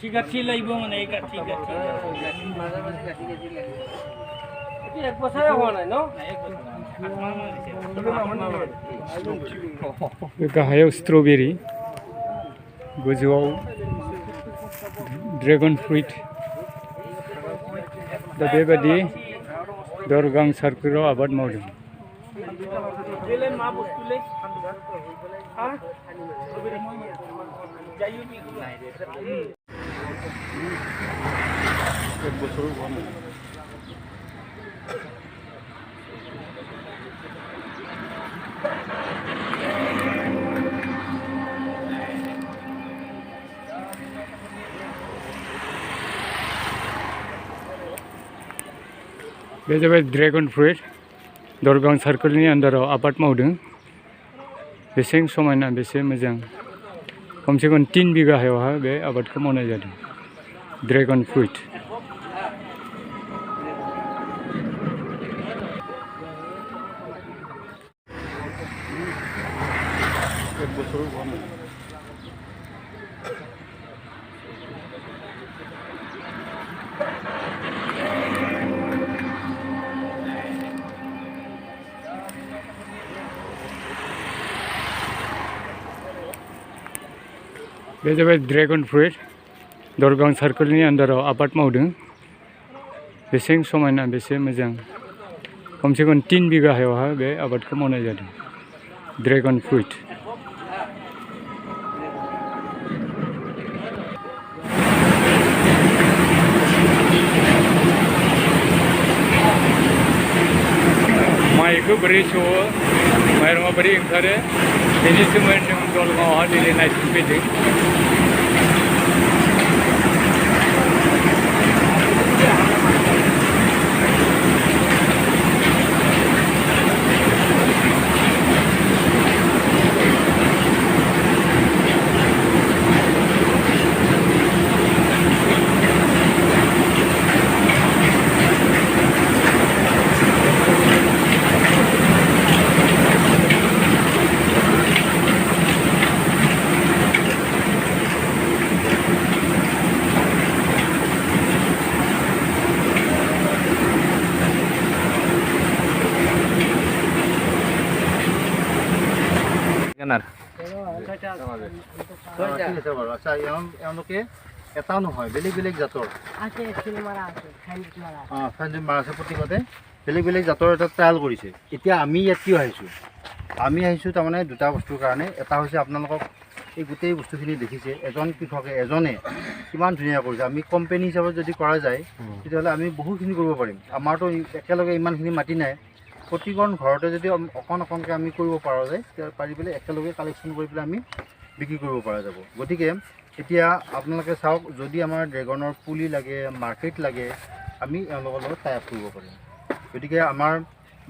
ঠিক আছে লাগিব মানে এই কাঠি কাঠি এক বছৰে হোৱা নাই ন गाहायाव स्ट्रबेरी गोजौआव ड्रेगन फ्रुइट दा बेबादि दरगां सार्कोलाव आबाद मावदों बे जाबाय ड्रेगन फ्रुइट दरगां सार्कोलनि आन्दाराव आबाद मावदों बेसे समायना बेसे मोजां खमसे खम 3 बिगा हायावहा बे आबादखौ मावनाय जादों ड्रेगन फ्रुइट बे जाबाय ड्रेगन फ्रुइट दरगां सार्कोलनि आन्दाराव आबाद मावदों बेसे समायना बेसे मोजां खमसे खम 3 बिगा हायावहा बे आबादखौ मावनाय जादों ड्रेगन फ्रुइट माइखौ बोरै सौवो माइरङा बोरै ओंखारो बेनि सोमोन्दै जों दलगावआवहा दिनै नायफैदों এটাও নহয় বেলেগ বেলেগ জাতৰ প্ৰতীকতে বেলেগ বেলেগ জাতৰ এটা ট্ৰায়েল কৰিছে এতিয়া আমি ইয়াত কিয় আহিছোঁ আমি আহিছোঁ তাৰমানে দুটা বস্তুৰ কাৰণে এটা হৈছে আপোনালোকক এই গোটেই বস্তুখিনি দেখিছে এজন কৃষকে এজনে কিমান ধুনীয়া কৰিছে আমি কোম্পানী হিচাপত যদি কৰা যায় তেতিয়াহ'লে আমি বহুখিনি কৰিব পাৰিম আমাৰতো একেলগে ইমানখিনি মাটি নাই প্ৰতিখন ঘৰতে যদি অকণ অকণকৈ আমি কৰিব পৰা যায় তেতিয়া পাৰি পেলাই একেলগে কালেকশ্যন কৰি পেলাই আমি বিক্ৰী কৰিব পৰা যাব গতিকে এতিয়া আপোনালোকে চাওক যদি আমাৰ ড্ৰেগনৰ পুলি লাগে মাৰ্কেট লাগে আমি এওঁলোকৰ লগত টাই আপ কৰিব পাৰিম গতিকে আমাৰ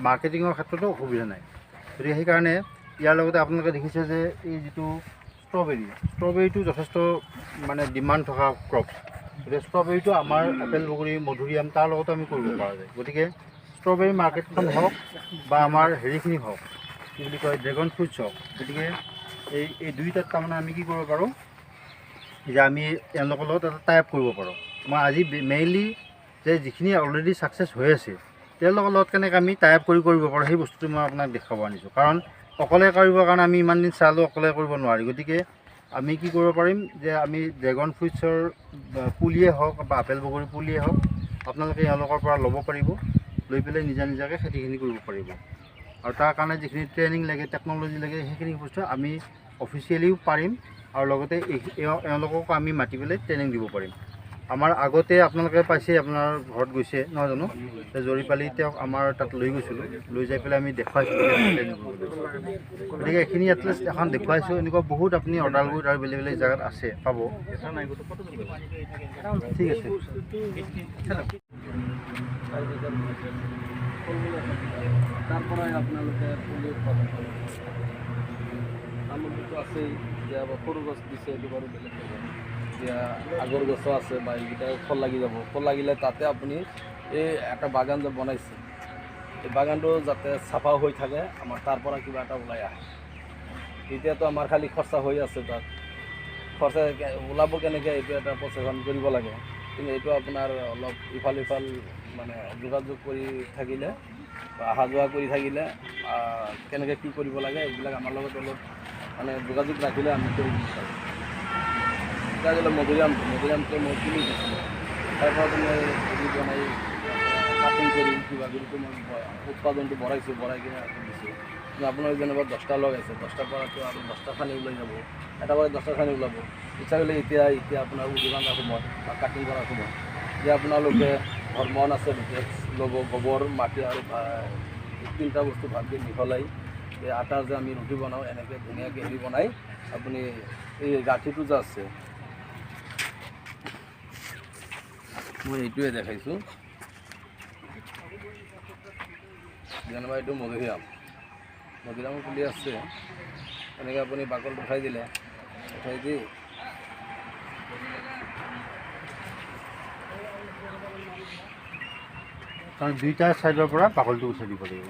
মাৰ্কেটিঙৰ ক্ষেত্ৰতো অসুবিধা নাই গতিকে সেইকাৰণে ইয়াৰ লগতে আপোনালোকে দেখিছে যে এই যিটো ষ্ট্ৰবেৰীটো যথেষ্ট মানে ডিমাণ্ড থকা ক্ৰপ গতিকে ষ্ট্ৰবেৰীটো আমাৰ আপেল বগৰী মধুৰিআম তাৰ লগতো আমি কৰিব পৰা যায় গতিকে ষ্ট্ৰবেৰী মাৰ্কেটখন হওক বা আমাৰ হেৰিখিনি হওক কি বুলি কয় ড্ৰেগন ফ্ৰুটছ হওক গতিকে এই দুইটাত তাৰমানে আমি কি কৰিব পাৰোঁ যে আমি এওঁলোকৰ লগত এটা টাই আপ কৰিব পাৰোঁ মই আজি মেইনলি যে যিখিনি অলৰেডি ছাকচেছ হৈ আছে তেওঁলোকৰ লগত কেনেকৈ আমি টাই আপ কৰিব পাৰোঁ সেই বস্তুটো মই আপোনাক দেখাব আনিছোঁ কাৰণ অকলে কৰিবৰ কাৰণে আমি ইমান দিন চালোঁ অকলে কৰিব নোৱাৰি গতিকে আমি কি কৰিব পাৰিম যে আমি ড্ৰেগন ফ্ৰুটছৰ পুলিয়ে হওক বা আপেল বগৰী পুলিয়ে হওক আপোনালোকে এওঁলোকৰ পৰা ল'ব পাৰিব লৈ পেলাই নিজা নিজাকৈ খেতিখিনি কৰিব পাৰিব আৰু তাৰ কাৰণে যিখিনি ট্ৰেইনিং লাগে টেকন'লজি লাগে সেইখিনি বস্তু আমি অফিচিয়েলিও পাৰিম আৰু লগতে এওঁলোককো আমি মাতি পেলাই ট্ৰেইনিং দিব পাৰিম আমাৰ আগতে আপোনালোকে পাইছে আপোনাৰ ঘৰত গৈছে নহয় জানো জৰিপালি তেওঁক আমাৰ তাত লৈ গৈছিলোঁ লৈ যাই পেলাই আমি দেখুৱাইছিলোঁ ট্ৰেইনিং কৰিবলৈ গতিকে এইখিনি এটলিষ্ট এখন দেখুৱাইছোঁ এনেকুৱা বহুত আপুনি উদালগুৰিত আৰু বেলেগ বেলেগ জেগাত আছে পাব ঠিক আছে তাৰপৰাই আপোনালোকে পুলি উৎপাদন কৰে তামোলটো আছেই এতিয়া সৰু গছ দিছে এইটো বাৰু বেলেগ কথা এতিয়া আগৰ গছো আছে বা এইকেইটা ফল লাগি যাব ফল লাগিলে তাতে আপুনি এই এটা বাগান যে বনাইছে এই বাগানটো যাতে চাফা হৈ থাকে আমাৰ তাৰ পৰা কিবা এটা ওলাই আহে এতিয়াতো আমাৰ খালি খৰচা হৈ আছে তাত খৰচা ওলাব কেনেকৈ এইটো এটা প্ৰচেছন কৰিব লাগে। কিন্তু এইটো আপোনাৰ অলপ ইফাল সিফাল মানে যোগাযোগ কৰি থাকিলে বা অহা যোৱা কৰি থাকিলে কেনেকৈ কি কৰিব লাগে এইবিলাক আমাৰ লগত অলপ মানে যোগাযোগ ৰাখিলে আমি কৰিব পাৰিম। এতিয়া ধৰি লওক মধুৰিআমটো মই কিনি দিছিলোঁ, তাৰপৰা মই হেৰি বনাই কাটিং কৰি কিবা কিবিটো মই উৎপাদনটো বঢ়াই কিনে দিছোঁ। কিন্তু আপোনাৰ যেনিবা 10টা লগাইছে, 10টাৰ পৰাতো আৰু 10টা খানি ওলাই যাব, এটা পৰা 10টা খানি ওলাব। ইচ্ছা কৰিলে এতিয়া আপোনাৰ উদীয়মান সময় বা কাটিং কৰাৰ সময় যে আপোনালোকে মন আছে ল'ব গোবৰ মাটি আৰু 3টা বস্তু ভালকৈ মিহলাই এই আটাৰ যে আমি ৰুটি বনাওঁ এনেকৈ ধুনীয়াকৈ হেৰি বনাই আপুনি এই গাঁঠিটো যে আছে মই এইটোৱে দেখাইছোঁ। যেনিবা এইটো মধুৰিআম পুলি আছে, এনেকৈ আপুনি বাকলটো উঠাই দিলে, উঠাই দি কাৰণ 2টা ছাইডৰ পৰা বাকলিটো উঠাই দিব লাগিব।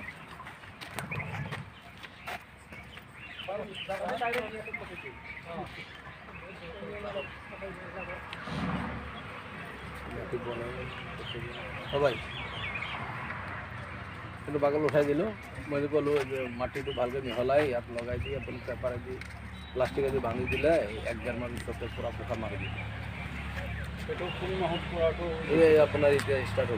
সবাই কিন্তু বাকল উঠাই দিলোঁ। মই যে ক'লোঁ যে মাটিটো ভালকৈ মিহলাই ইয়াত লগাই দি আপুনি পেপাৰেদি প্লাষ্টিকেদি ভাঙি দিলে 1-1.5 মাহ পিছতে পূৰা পোখা মাৰি দিব। এই আপোনাৰ এতিয়া ষ্টাৰ্ট হ'ব।